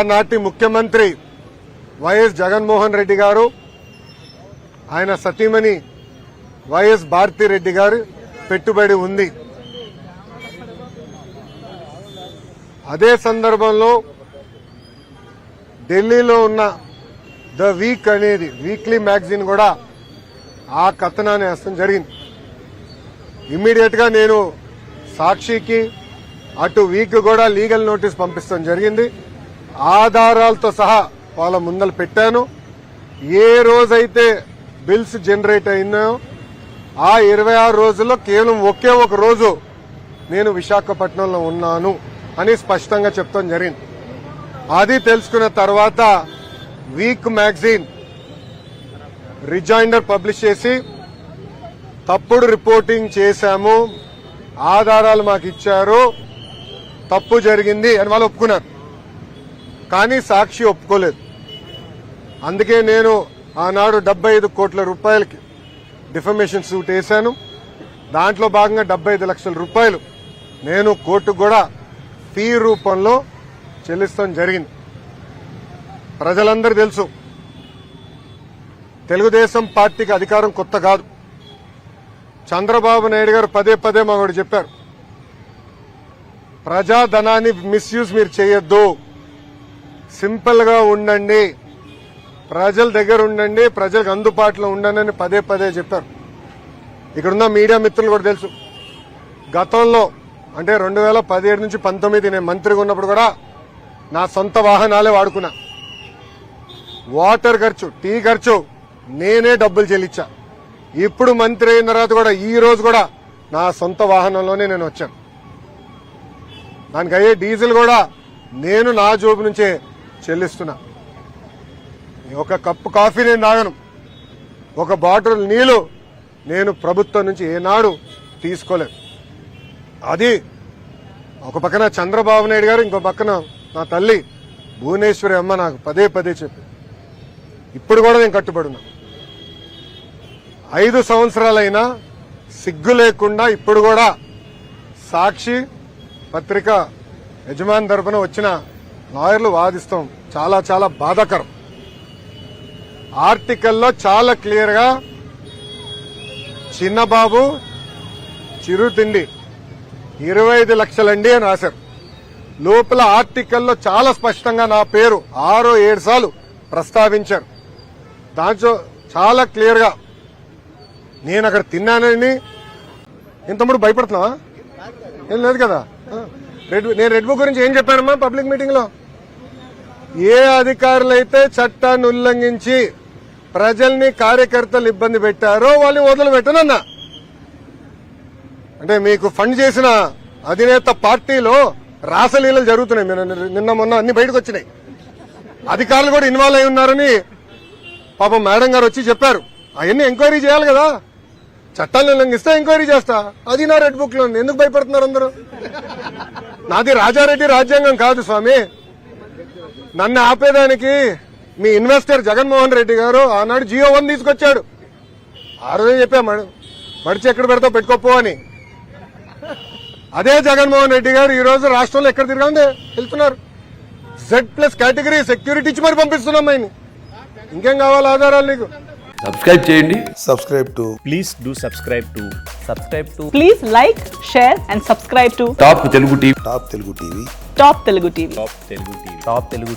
ఆనాటి ముఖ్యమంత్రి వైఎస్ జగన్మోహన్ రెడ్డి గారు, ఆయన సతీమణి వైఎస్ భారతిరెడ్డి గారు పెట్టుబడి ఉంది. అదే సందర్భంలో ఢిల్లీలో ఉన్న ద వీక్ అనేది వీక్లీ మ్యాగజైన్ కూడా ఆ కథనాన్ని వేస్తాం జరిగింది. ఇమ్మీడియట్ గా నేను సాక్షికి అటు వీక్ కూడా లీగల్ నోటీస్ పంపిస్తాం జరిగింది. ఆధారాలతో సహా వాళ్ళ ముందర పెట్టాను. ఏ రోజైతే బిల్స్ జనరేట్ అయినాయో ఆ 26 రోజుల్లో కేవలం ఒకే ఒక రోజు నేను విశాఖపట్నంలో ఉన్నాను అని స్పష్టంగా చెప్తాం జరిగింది. అది తెలుసుకున్న తర్వాత వీక్ మ్యాగజైన్ రిజైండర్ పబ్లిష్ చేసి తప్పుడు రిపోర్టింగ్ చేశాము, ఆధారాలు మాకు ఇచ్చారు, తప్పు జరిగింది అని వాళ్ళు ఒప్పుకున్నారు. కానీ సాక్షి ఒప్పుకోలేదు. అందుకే నేను ఆనాడు 75 కోట్ల రూపాయలకి డిఫమేషన్ సూట్ వేశాను. దాంట్లో భాగంగా 75 లక్షల రూపాయలు నేను కోర్టుకు కూడా ఫీ రూపంలో చెల్లిస్తాం జరిగింది. ప్రజలందరూ తెలుసు, తెలుగుదేశం పార్టీకి అధికారం కొత్త కాదు. చంద్రబాబు నాయుడు గారు పదే పదే మాకు చెప్పారు, ప్రజాధనాన్ని మిస్యూజ్ మీరు చేయొద్దు, సింపుల్ గా ఉండండి, ప్రజల దగ్గర ఉండండి, ప్రజలకు అందుబాటులో ఉండండి అని పదే పదే చెప్పారు. ఇక్కడున్న మీడియా మిత్రులు కూడా తెలుసు, గతంలో అంటే 2017 నుంచి 19 నేను మంత్రిగా ఉన్నప్పుడు కూడా నా సొంత వాహనాలే వాడుకున్నా. వాటర్ ఖర్చు, టీ ఖర్చు నేనే డబ్బులు చెల్లించా. ఇప్పుడు మంత్రి అయిన తర్వాత కూడా ఈ రోజు కూడా నా సొంత వాహనంలోనే నేను వచ్చాను. దానికి అయ్యే డీజిల్ కూడా నేను నా జోబు నుంచే చెల్లిస్తున్నా. ఒక కప్పు కాఫీ నేను తాగను, ఒక బాటిల్ నీళ్లు నేను ప్రభుత్వం నుంచి ఏనాడు తీసుకోలేదు. అది ఒక పక్కన చంద్రబాబు నాయుడు గారు, ఇంకో పక్కన నా తల్లి భువనేశ్వరి అమ్మ నాకు పదే పదే చెప్పి ఇప్పుడు కూడా నేను కట్టుబడి ఉన్నా. 5 సంవత్సరాలైనా సిగ్గు లేకుండా ఇప్పుడు కూడా సాక్షి పత్రిక యజమాని తరపున వచ్చిన లాయర్లు వాదిస్తాం. చాలా చాలా బాధాకరం. ఆర్టికల్లో చాలా క్లియర్ గా చిన్నబాబు చిరుతిండి 25 లక్షలండి అని రాశారు. లోపల ఆర్టికల్లో చాలా స్పష్టంగా నా పేరు 6-7 సార్లు ప్రస్తావించారు. దాంట్లో చాలా క్లియర్ గా నేను అక్కడ తిన్నానని. ఇంతముడు భయపడుతున్నావా? ఏం లేదు కదా. నేను రెడ్ బుక్ గురించి ఏం చెప్పానమ్మా పబ్లిక్ మీటింగ్ లో? ఏ అధికారులైతే చట్టాన్ని ఉల్లంఘించి ప్రజల్ని కార్యకర్తలు ఇబ్బంది పెట్టారో వాళ్ళు వదిలిపెట్టనన్నా. అంటే మీకు ఫండ్ చేసిన అధినేత పార్టీలో రాసలీలలు జరుగుతున్నాయి. నిన్న మొన్న అన్ని బయటకు వచ్చినాయి. అధికారులు కూడా ఇన్వాల్వ్ అయి ఉన్నారని పాపం మేడం గారు వచ్చి చెప్పారు. అవన్నీ ఎంక్వైరీ చేయాలి కదా. చట్టాలను ఉల్లంఘిస్తే ఎంక్వైరీ చేస్తా. అది నా రెడ్ బుక్ లో. ఎందుకు భయపడుతున్నారు అందరూ? నాది రాజారెడ్డి రాజ్యాంగం కాదు స్వామి. నన్ను ఆపేదానికి మీ ఇన్వెస్టర్ జగన్మోహన్ రెడ్డి గారు ఆనాడు జియో 1 తీసుకొచ్చాడు. ఆ రోజే చెప్పా మడిచి ఎక్కడ పెడతావు పెట్టుకోపో అని. అదే జగన్మోహన్ రెడ్డి గారు ఈ రోజు రాష్ట్రంలో ఎక్కడ తిరగాలి వెళ్తున్నారు. Z+ కేటగిరీ సెక్యూరిటీ ఇచ్చి మరి పంపిస్తున్నాం ఆయన. ఇంకేం కావాలి ఆధారాలు నీకు? సబ్స్క్రైబ్ చేయండి. Please do subscribe to. Please like, share and subscribe to top Telugu TV. Top Telugu TV. Top Telugu TV.